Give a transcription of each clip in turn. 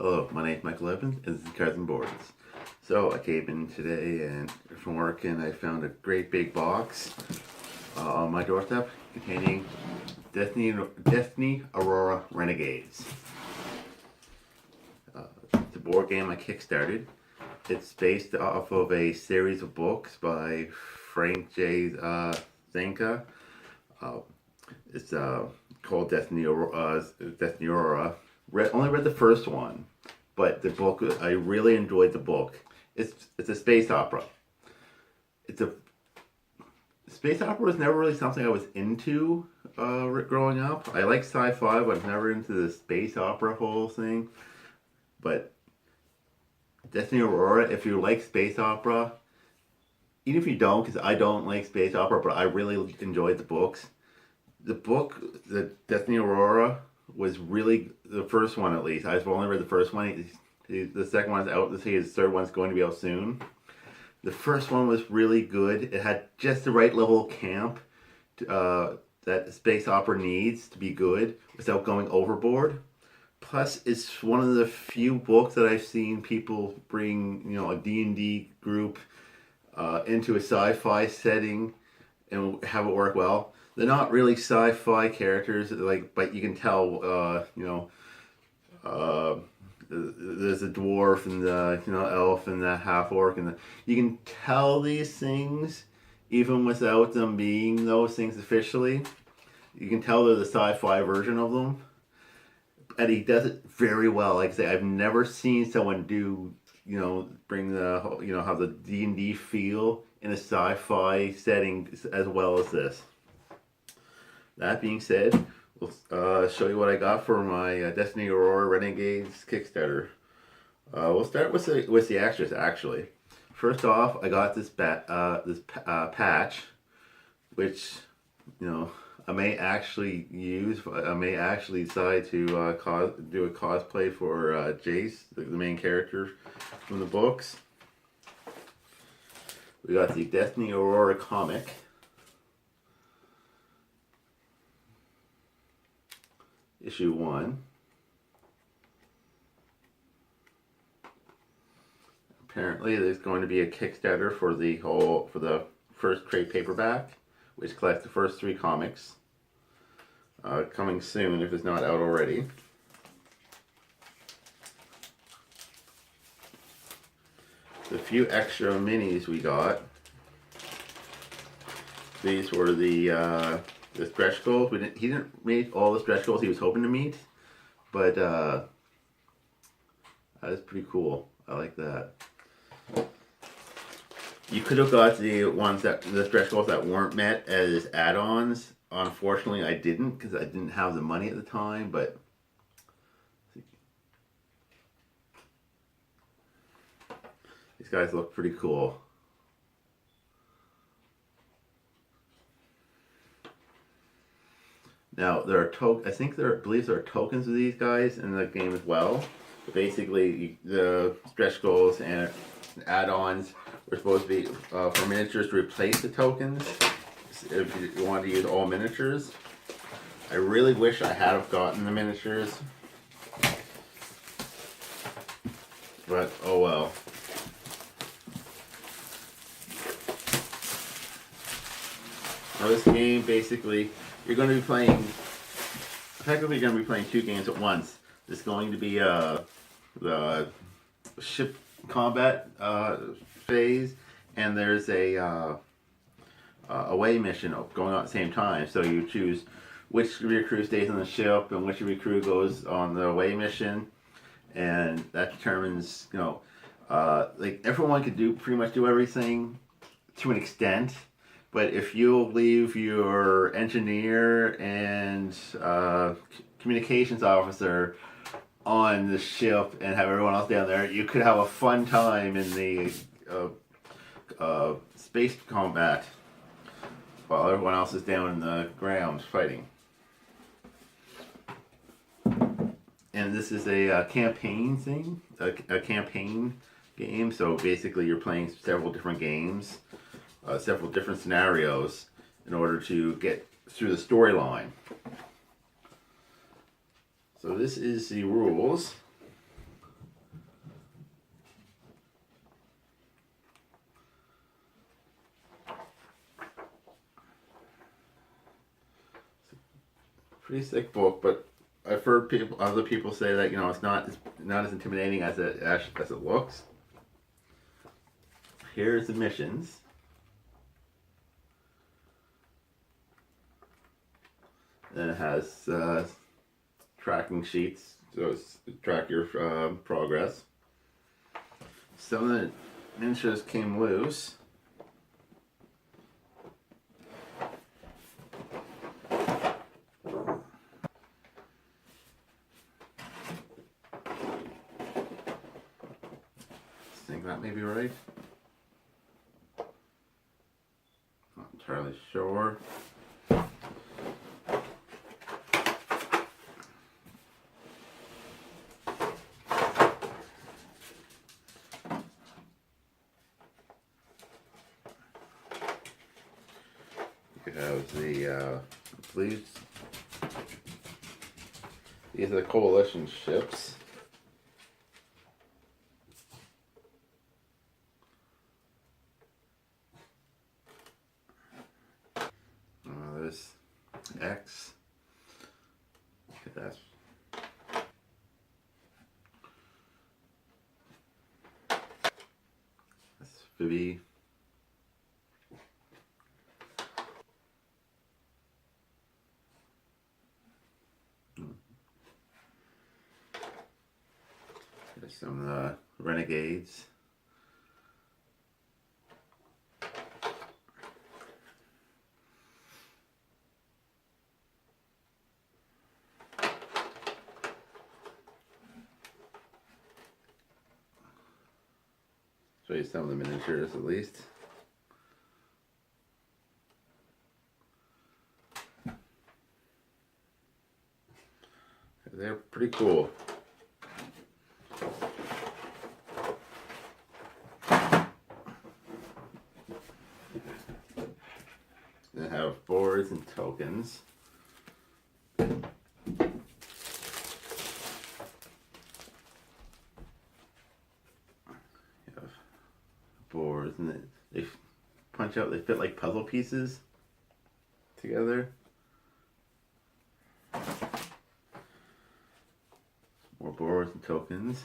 Hello, my name is Michael Evans, and this is Cards and Boards. So I came in today and from work, and I found a great big box on my doorstep containing Destiny Aurora Renegades. It's a board game I kickstarted. It's based off of a series of books by Frank J. Zanka. It's called Destiny Aurora. Only read the first one, but the book, I really enjoyed the book. It's a space opera. Space opera was never really something I was into growing up. I like sci-fi, but I was never into the space opera whole thing. But Destiny Aurora, if you like space opera, even if you don't, because I don't like space opera, but I really enjoyed the books. The Destiny Aurora was really, the first one at least. I've only read the first one. The second one's out. The third one's going to be out soon. The first one was really good. It had just the right level of camp that space opera needs to be good without going overboard. Plus, it's one of the few books that I've seen people bring, a D&D group into a sci-fi setting and have it work well. They're not really sci-fi characters, but you can tell, there's a dwarf and the elf and the half orc, and you can tell these things even without them being those things officially. You can tell they're the sci-fi version of them, and he does it very well. Like I say, I've never seen someone do bring the have the D&D feel in a sci-fi setting as well as this. That being said, we'll show you what I got for my Destiny Aurora Renegades Kickstarter. We'll start with the extras, actually. First off, I got this patch, which I may actually use. I may actually decide to do a cosplay for Jace, the main character from the books. We got the Destiny Aurora comic. Issue 1. Apparently there's going to be a Kickstarter for the first trade paperback, which collects the first 3 comics. Coming soon if it's not out already. The few extra minis we got. These were the stretch goals. He didn't meet all the stretch goals he was hoping to meet, but that is pretty cool. I like that. You could have got the stretch goals that weren't met as add-ons. Unfortunately, I didn't because I didn't have the money at the time. But these guys look pretty cool. Now there are I believe there are tokens of these guys in the game as well. But basically, the stretch goals and add-ons were supposed to be for miniatures to replace the tokens. If you wanted to use all miniatures, I really wish I had have gotten the miniatures, but oh well. Now this game, basically, you're going to be playing, technically you're going to be playing 2 games at once. There's going to be the ship combat phase, and there's a away mission going on at the same time. So you choose which of your crew stays on the ship and which of your crew goes on the away mission, and that determines, everyone could pretty much do everything to an extent. But if you leave your engineer and communications officer on the ship and have everyone else down there, you could have a fun time in the space combat while everyone else is down in the ground fighting. And this is a campaign thing, a campaign game. So basically, you're playing several different games. Several different scenarios in order to get through the storyline. So this is the rules. pretty sick book, but I've heard other people say that it's not as intimidating as it looks. Here's the missions. And it has tracking sheets, so track your progress. Some of the miniatures came loose. I think that may be right. Not entirely sure. You have the blues. These are the coalition ships. There's X. That's Vivi. There's some Renegades. Show you some of the miniatures at least. They're pretty cool. They have boards and tokens. Boards, and they punch out, they fit like puzzle pieces together. More boards and tokens.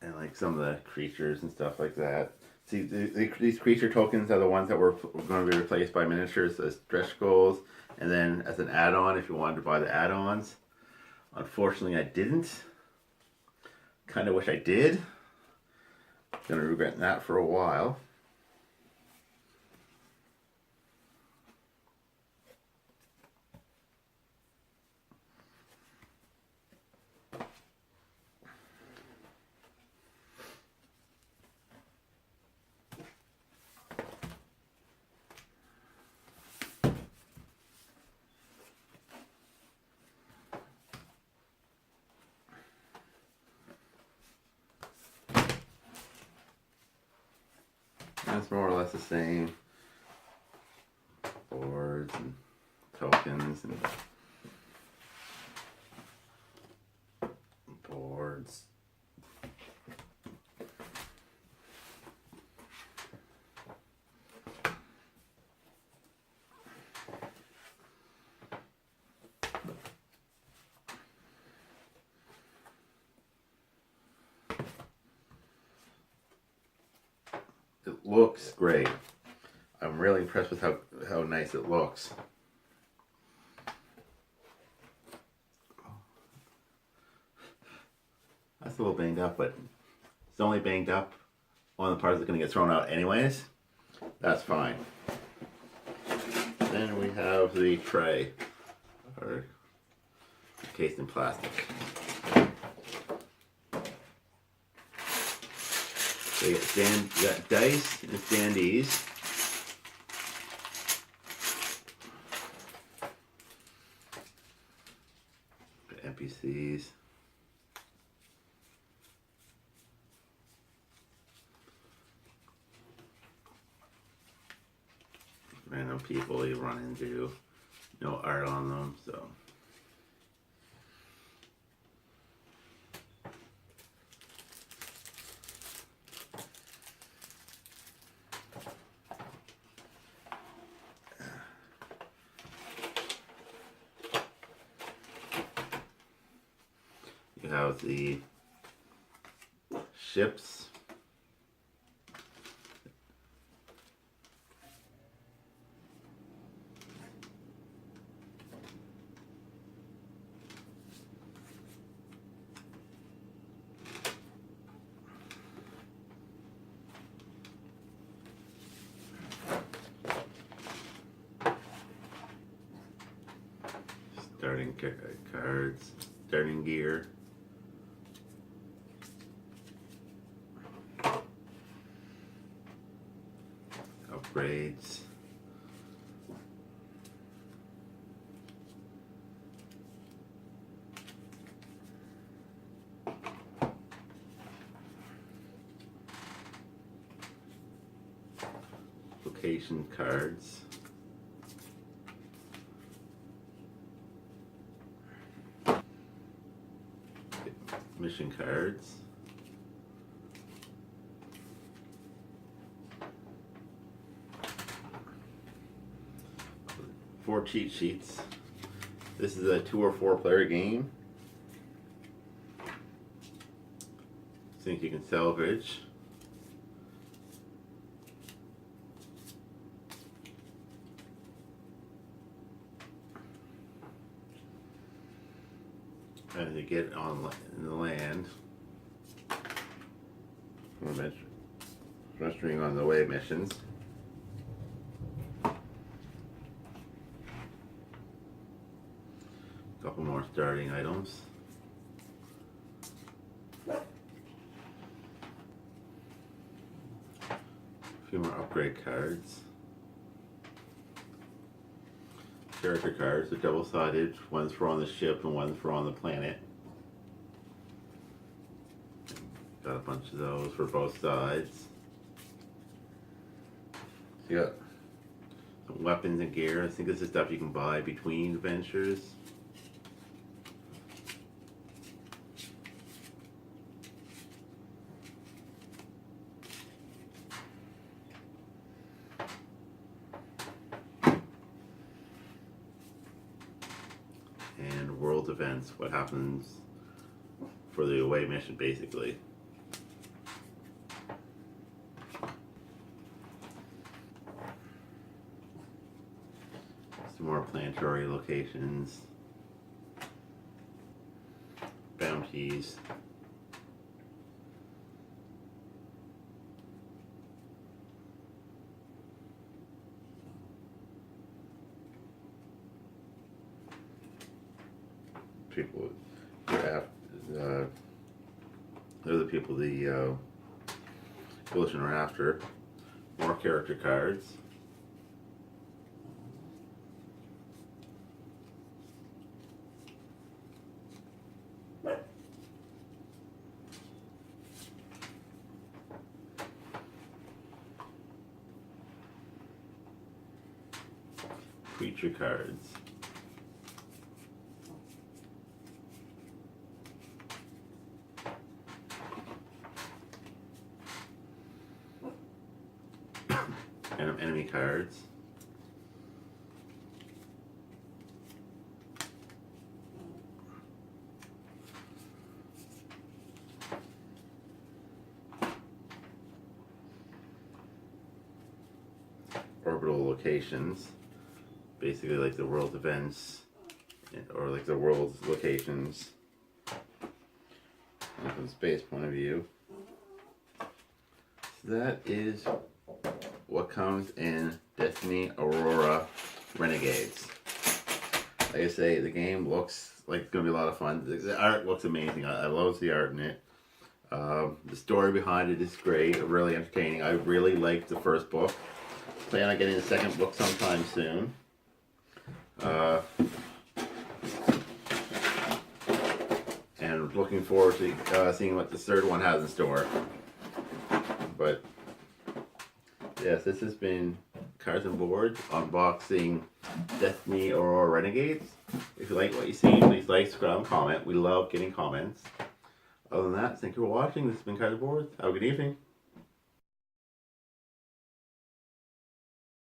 And like some of the creatures and stuff like that. See, these creature tokens are the ones that were going to be replaced by miniatures as stretch goals, and then as an add-on if you wanted to buy the add-ons. Unfortunately, I didn't. Kind of wish I did. Gonna regret that for a while. It's more or less the same. Boards and tokens and boards. It looks great. I'm really impressed with how nice it looks. That's a little banged up, but it's only banged up on the parts that's going to get thrown out anyways. That's fine. Then we have the tray, or encased in plastic. So you got dice and standees. Got NPCs. Random people you run into. No art on them, so. You have the ships. Starting cards, starting gear. Upgrades. Location cards. Mission cards. Four cheat sheets. This is a 2 or 4 player game. Think you can salvage. And to get on in the land. Venturing on the way missions. Couple more starting items. A few more upgrade cards. Character cards are double-sided. One's for on the ship and one's for on the planet. Got a bunch of those for both sides. So you got some weapons and gear. I think this is stuff you can buy between adventures. And world events, what happens for the away mission basically. Some more planetary locations, bounties. People, they're the people the coalition are after. More character cards. Creature cards. And enemy cards. Orbital locations. Basically like the world events or like the world's locations from a space point of view. So that is what comes in Destiny Aurora Renegades. Like I say, the game looks like it's going to be a lot of fun. The art looks amazing. I love the art in it. The story behind it is great, really entertaining. I really liked the first book. Plan on getting the second book sometime soon. And looking forward to seeing what the third one has in store. But yes, this has been Cards and Boards unboxing Destiny Aurora Renegades. If you like what you see, please like, subscribe, and comment. We love getting comments. Other than that, thank you for watching. This has been Cards and Boards. Have a good evening.